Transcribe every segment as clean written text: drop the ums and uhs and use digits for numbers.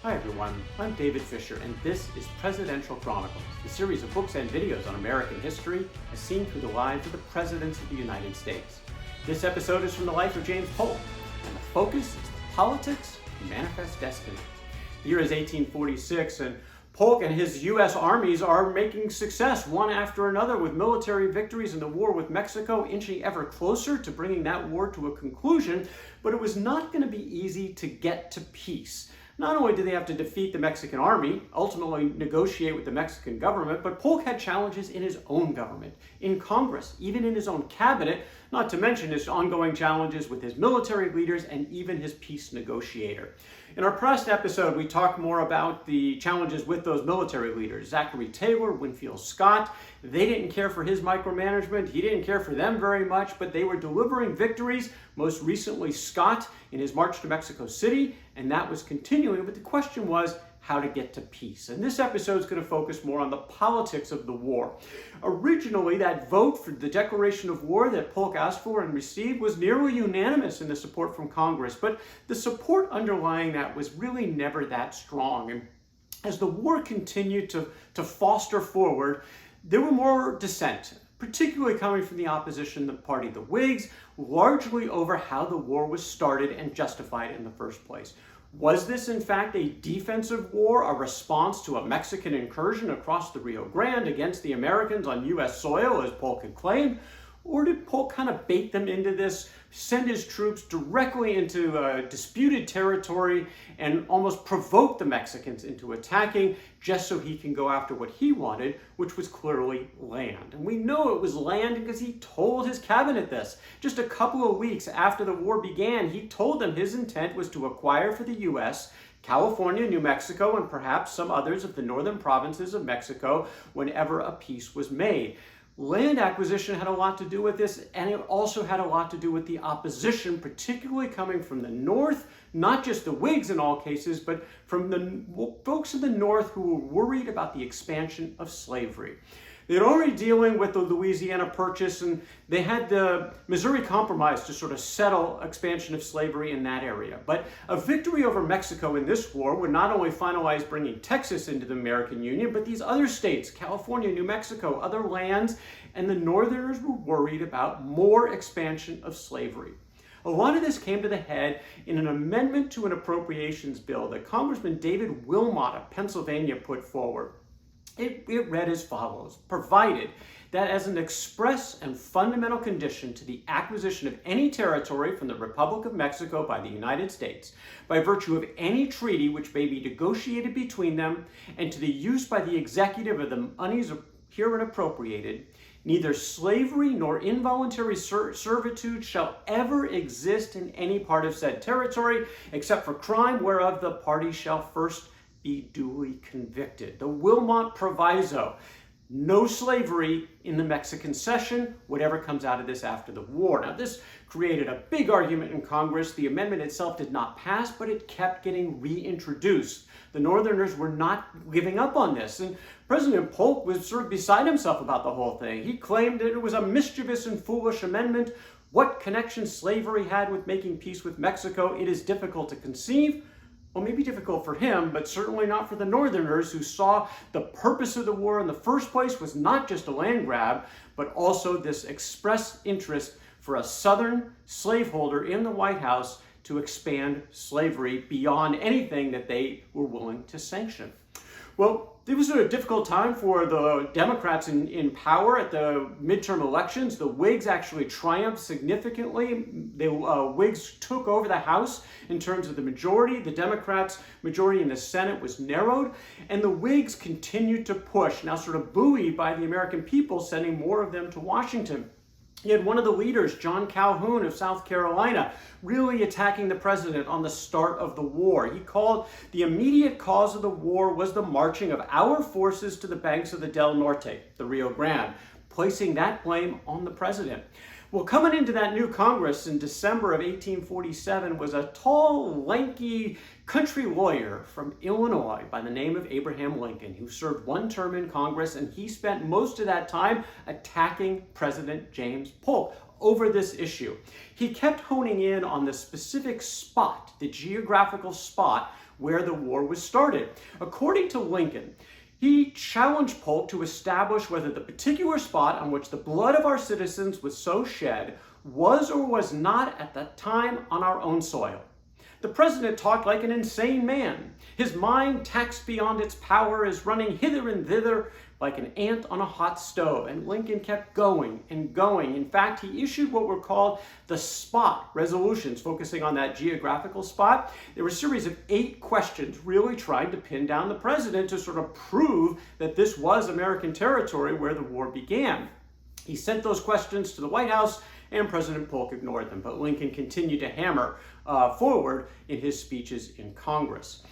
Hi everyone, I'm David Fisher, and this is Presidential Chronicles, the series of books and videos on American history as seen through the lives of the presidents of the United States. This episode is from the life of James Polk, and the focus is the politics of manifest destiny. The year is 1846, and Polk and his U.S. armies are making success one after another with military victories in the war with Mexico, inching ever closer to bringing that war to a conclusion, but it was not going to be easy to get to peace. Not only did they have to defeat the Mexican army, ultimately negotiate with the Mexican government, but Polk had challenges in his own government, in Congress, even in his own cabinet, not to mention his ongoing challenges with his military leaders and even his peace negotiator. In our past episode, we talked more about the challenges with those military leaders, Zachary, Winfield, Scott. They didn't care for his micromanagement. He didn't care for them very much, but they were delivering victories, most recently Scott in his march to Mexico City, and that was continuing. But the question was how to get to peace. And this episode is going to focus more on the politics of the war. Originally, that vote for the declaration of war that Polk asked for and received was nearly unanimous in the support from Congress, but the support underlying that was really never that strong. And as the war continued to foster forward, there were more dissent, particularly coming from the opposition party, the Whigs, largely over how the war was started and justified in the first place. Was this, in fact, a defensive war, a response to a Mexican incursion across the Rio Grande against the Americans on U.S. soil, as Polk had claimed? Or did Polk kind of bait them into this, send his troops directly into disputed territory and almost provoke the Mexicans into attacking just so he can go after what he wanted, which was clearly land? And we know it was land because he told his cabinet this. Just a couple of weeks after the war began, he told them his intent was to acquire for the U.S. California, New Mexico, and perhaps some others of the northern provinces of Mexico whenever a peace was made. Land acquisition had a lot to do with this, and it also had a lot to do with the opposition, particularly coming from the North, not just the Whigs in all cases, but from the folks in the North who were worried about the expansion of slavery. They'd already dealing with the Louisiana Purchase, and they had the Missouri Compromise to sort of settle expansion of slavery in that area. But a victory over Mexico in this war would not only finalize bringing Texas into the American Union, but these other states, California, New Mexico, other lands, and the Northerners were worried about more expansion of slavery. A lot of this came to the head in an amendment to an appropriations bill that Congressman David Wilmot of Pennsylvania put forward. It read as follows: provided that as an express and fundamental condition to the acquisition of any territory from the Republic of Mexico by the United States, by virtue of any treaty which may be negotiated between them, and to the use by the executive of the moneys herein appropriated, neither slavery nor involuntary servitude shall ever exist in any part of said territory, except for crime whereof the party shall first be duly convicted. The Wilmot Proviso. No slavery in the Mexican cession, whatever comes out of this after the war. Now, this created a big argument in Congress. The amendment itself did not pass, but it kept getting reintroduced. The Northerners were not giving up on this, and President Polk was sort of beside himself about the whole thing. He claimed that it was a mischievous and foolish amendment. What connection slavery had with making peace with Mexico, it is difficult to conceive. Well, maybe difficult for him, but certainly not for the Northerners, who saw the purpose of the war in the first place was not just a land grab, but also this express interest for a Southern slaveholder in the White House to expand slavery beyond anything that they were willing to sanction. Well, it was a difficult time for the Democrats in power at the midterm elections. The Whigs actually triumphed significantly. The Whigs took over the House in terms of the majority. The Democrats' majority in the Senate was narrowed, and the Whigs continued to push, now sort of buoyed by the American people, sending more of them to Washington. You had one of the leaders, John Calhoun of South Carolina, really attacking the president on the start of the war. He called the immediate cause of the war was the marching of our forces to the banks of the Del Norte, the Rio Grande, placing that blame on the president. Well, coming into that new Congress in December of 1847 was a tall, lanky country lawyer from Illinois by the name of Abraham Lincoln, who served one term in Congress, and he spent most of that time attacking President James Polk over this issue. He kept honing in on the specific spot, the geographical spot, where the war was started. According to Lincoln, he challenged Polk to establish whether the particular spot on which the blood of our citizens was so shed was or was not at that time on our own soil. The president talked like an insane man. His mind, taxed beyond its power, is running hither and thither like an ant on a hot stove. And Lincoln kept going and going. In fact, he issued what were called the spot resolutions, focusing on that geographical spot. There were a series of 8 questions really trying to pin down the president to sort of prove that this was American territory where the war began. He sent those questions to the White House, and President Polk ignored them. But Lincoln continued to hammer forward in his speeches in Congress.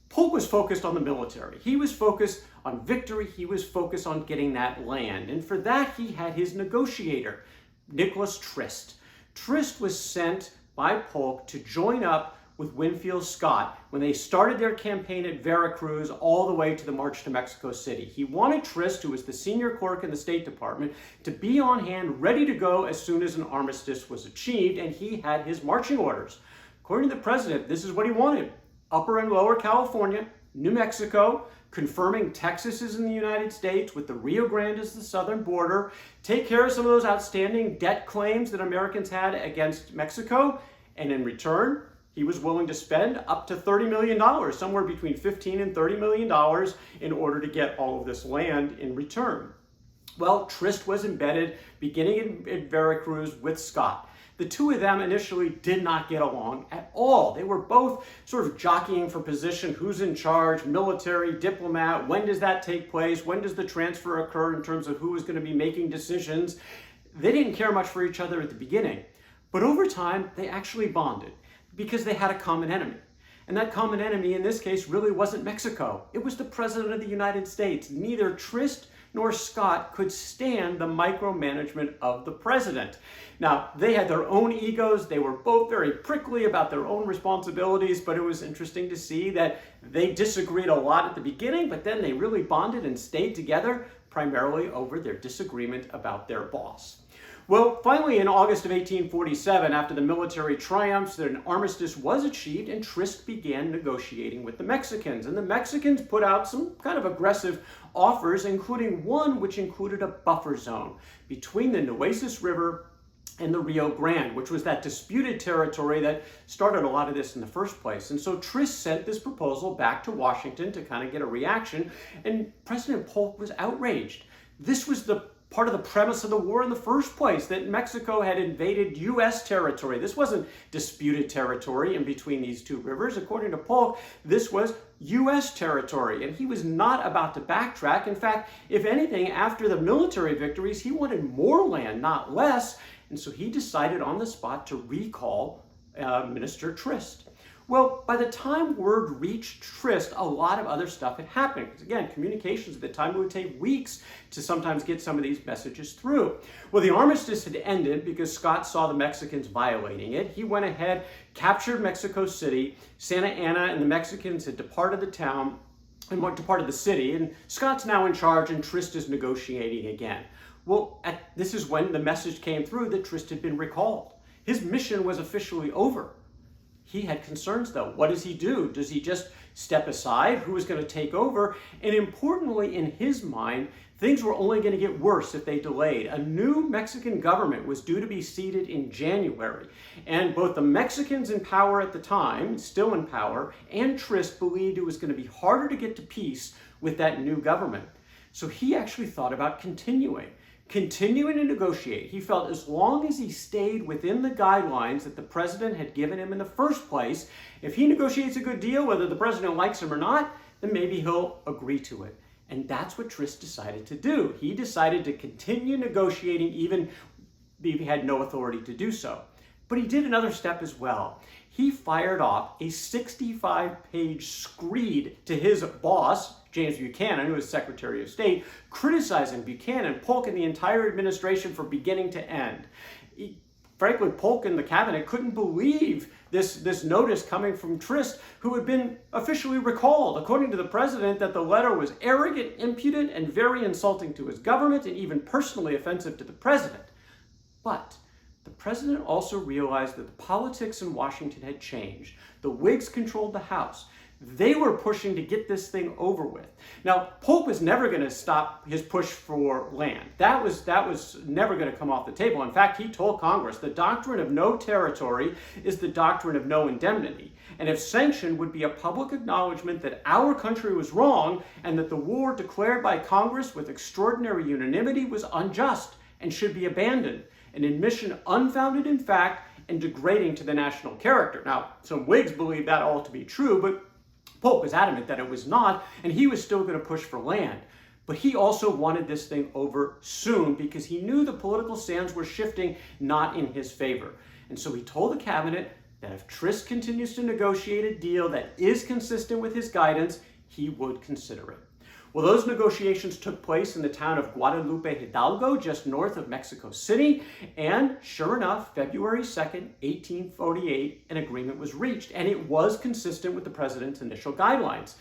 Polk was focused on the military. He was focused on victory. He was focused on getting that land. And for that, he had his negotiator, Nicholas Trist. Trist was sent by Polk to join up with Winfield Scott when they started their campaign at Veracruz all the way to the march to Mexico City. He wanted Trist, who was the senior clerk in the State Department, to be on hand, ready to go as soon as an armistice was achieved, and he had his marching orders. According to the president, this is what he wanted: Upper and Lower California, New Mexico, confirming Texas is in the United States with the Rio Grande as the southern border, take care of some of those outstanding debt claims that Americans had against Mexico, and in return, he was willing to spend up to $30 million, somewhere between $15 and $30 million, in order to get all of this land in return. Well, Trist was embedded, beginning in Veracruz, with Scott. The two of them initially did not get along at all. They were both sort of jockeying for position: who's in charge, military, diplomat, when does that take place, when does the transfer occur in terms of who is going to be making decisions. They didn't care much for each other at the beginning, but over time they actually bonded because they had a common enemy. And that common enemy in this case really wasn't Mexico. It was the President of the United States. Neither Trist nor Scott could stand the micromanagement of the president. Now, they had their own egos. They were both very prickly about their own responsibilities, but it was interesting to see that they disagreed a lot at the beginning, but then they really bonded and stayed together, primarily over their disagreement about their boss. Well, finally, in August of 1847, after the military triumphs, an armistice was achieved, and Trist began negotiating with the Mexicans. And the Mexicans put out some kind of aggressive offers, including one which included a buffer zone between the Nueces River and the Rio Grande, which was that disputed territory that started a lot of this in the first place. And so Trist sent this proposal back to Washington to kind of get a reaction, and President Polk was outraged. This was the part of the premise of the war in the first place, that Mexico had invaded U.S. territory. This wasn't disputed territory in between these two rivers. According to Polk, this was U.S. territory, and he was not about to backtrack. In fact, if anything, after the military victories, he wanted more land, not less, and so he decided on the spot to recall Minister Trist. Well, by the time word reached Trist, a lot of other stuff had happened. Because again, communications at the time would take weeks to sometimes get some of these messages through. Well, the armistice had ended because Scott saw the Mexicans violating it. He went ahead, captured Mexico City. Santa Anna and the Mexicans had departed the town and departed the city. And Scott's now in charge, and Trist is negotiating again. Well, this is when the message came through that Trist had been recalled. His mission was officially over. He had concerns, though. What does he do? Does he just step aside? Who is going to take over? And importantly, in his mind, things were only going to get worse if they delayed. A new Mexican government was due to be seated in January. And both the Mexicans in power at the time, still in power, and Trist believed it was going to be harder to get to peace with that new government. So he actually thought about continuing to negotiate. He felt as long as he stayed within the guidelines that the president had given him in the first place, if he negotiates a good deal, whether the president likes him or not, then maybe he'll agree to it. And that's what Trist decided to do. He decided to continue negotiating even if he had no authority to do so. But he did another step as well. He fired off a 65-page screed to his boss, James Buchanan, who was Secretary of State, criticizing Buchanan, Polk, and the entire administration from beginning to end. Frankly, Polk and the cabinet couldn't believe this notice coming from Trist, who had been officially recalled. According to the president, that the letter was arrogant, impudent, and very insulting to his government, and even personally offensive to the president. But the president also realized that the politics in Washington had changed. The Whigs controlled the House. They were pushing to get this thing over with. Now, Polk was never going to stop his push for land. That was never going to come off the table. In fact, he told Congress the doctrine of no territory is the doctrine of no indemnity. And if sanctioned would be a public acknowledgement that our country was wrong and that the war declared by Congress with extraordinary unanimity was unjust and should be abandoned, an admission unfounded in fact and degrading to the national character. Now, some Whigs believed that all to be true, but Polk was adamant that it was not, and he was still going to push for land. But he also wanted this thing over soon because he knew the political sands were shifting not in his favor. And so he told the cabinet that if Trist continues to negotiate a deal that is consistent with his guidance, he would consider it. Well, those negotiations took place in the town of Guadalupe Hidalgo, just north of Mexico City, and sure enough, February 2nd, 1848, an agreement was reached, and it was consistent with the president's initial guidelines.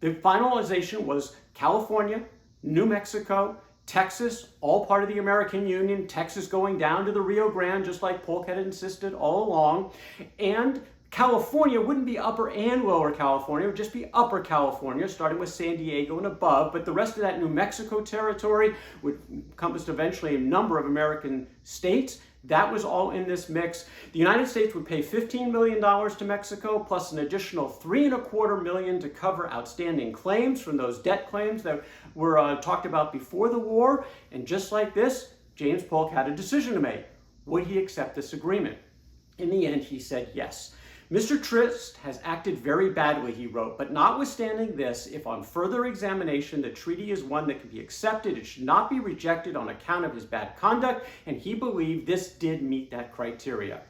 The finalization was California, New Mexico, Texas, all part of the American Union, Texas going down to the Rio Grande, just like Polk had insisted all along, and California wouldn't be Upper and Lower California, it would just be Upper California, starting with San Diego and above, but the rest of that New Mexico territory would encompass eventually a number of American states. That was all in this mix. The United States would pay $15 million to Mexico, plus an additional $3.25 million to cover outstanding claims from those debt claims that were talked about before the war. And just like this, James Polk had a decision to make. Would he accept this agreement? In the end, he said yes. Mr. Trist has acted very badly, he wrote, but notwithstanding this, if on further examination the treaty is one that can be accepted, it should not be rejected on account of his bad conduct, and he believed this did meet that criteria.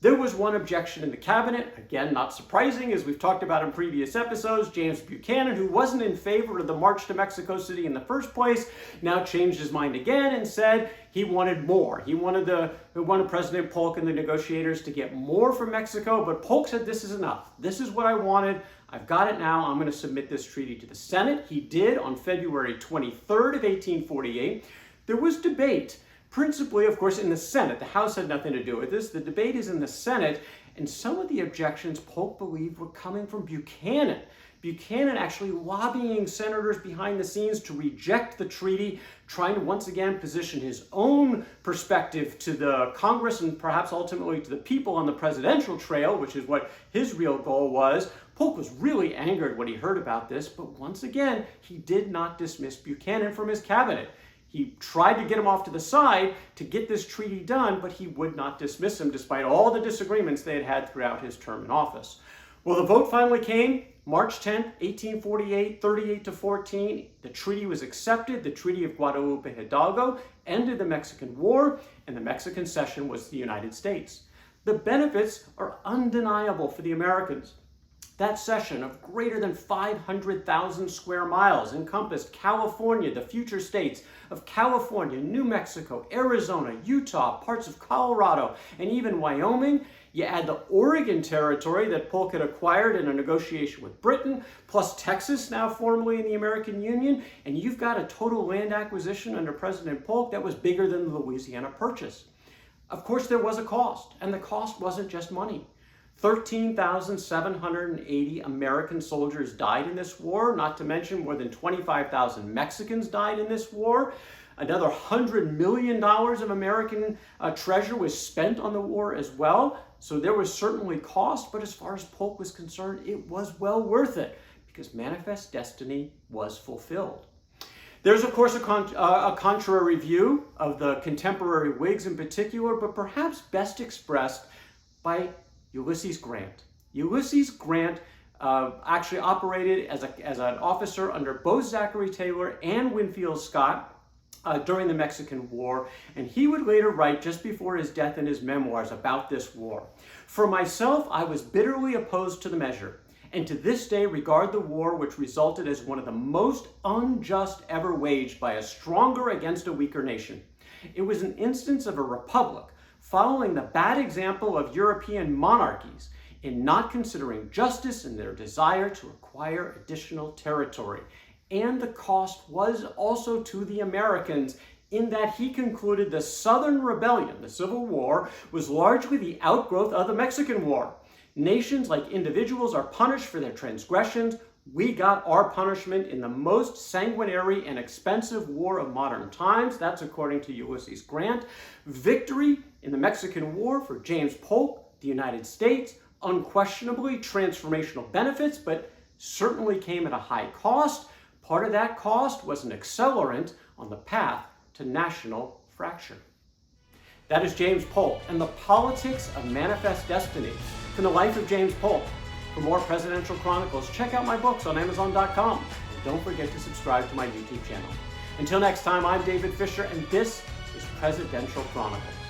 There was one objection in the cabinet, again, not surprising, as we've talked about in previous episodes. James Buchanan, who wasn't in favor of the march to Mexico City in the first place, now changed his mind again and said he wanted more. He wanted President Polk and the negotiators to get more from Mexico, but Polk said, this is enough. This is what I wanted. I've got it now. I'm going to submit this treaty to the Senate. He did on February 23rd of 1848. There was debate. Principally, of course, in the Senate. The House had nothing to do with this. The debate is in the Senate, and some of the objections Polk believed were coming from Buchanan. Buchanan actually lobbying senators behind the scenes to reject the treaty, trying to once again position his own perspective to the Congress and perhaps ultimately to the people on the presidential trail, which is what his real goal was. Polk was really angered when he heard about this, but once again, he did not dismiss Buchanan from his cabinet. He tried to get him off to the side to get this treaty done, but he would not dismiss him despite all the disagreements they had had throughout his term in office. Well, the vote finally came March 10, 1848, 38-14. The treaty was accepted. The Treaty of Guadalupe Hidalgo ended the Mexican War, and the Mexican cession was the United States. The benefits are undeniable for the Americans. That cession of greater than 500,000 square miles encompassed California, the future states of California, New Mexico, Arizona, Utah, parts of Colorado, and even Wyoming. You add the Oregon territory that Polk had acquired in a negotiation with Britain, plus Texas, now formally in the American Union, and you've got a total land acquisition under President Polk that was bigger than the Louisiana Purchase. Of course, there was a cost, and the cost wasn't just money. 13,780 American soldiers died in this war, not to mention more than 25,000 Mexicans died in this war. Another $100 million of American treasure was spent on the war as well. So there was certainly cost, but as far as Polk was concerned, it was well worth it because manifest destiny was fulfilled. There's, of course, a contrary view of the contemporary Whigs in particular, but perhaps best expressed by Ulysses Grant. Ulysses Grant actually operated as an officer under both Zachary Taylor and Winfield Scott during the Mexican War, and he would later write just before his death in his memoirs about this war. For myself, I was bitterly opposed to the measure, and to this day regard the war which resulted as one of the most unjust ever waged by a stronger against a weaker nation. It was an instance of a republic following the bad example of European monarchies in not considering justice in their desire to acquire additional territory. And the cost was also to the Americans in that he concluded the Southern Rebellion, the Civil War, was largely the outgrowth of the Mexican War. Nations, like individuals, are punished for their transgressions. We got our punishment in the most sanguinary and expensive war of modern times. That's according to Ulysses Grant. Victory in the Mexican War for James Polk, the United States, unquestionably transformational benefits, but certainly came at a high cost. Part of that cost was an accelerant on the path to national fracture. That is James Polk and the Politics of Manifest Destiny from the life of James Polk. For more presidential chronicles, check out my books on Amazon.com. And don't forget to subscribe to my YouTube channel. Until next time, I'm David Fisher, and this is Presidential Chronicles.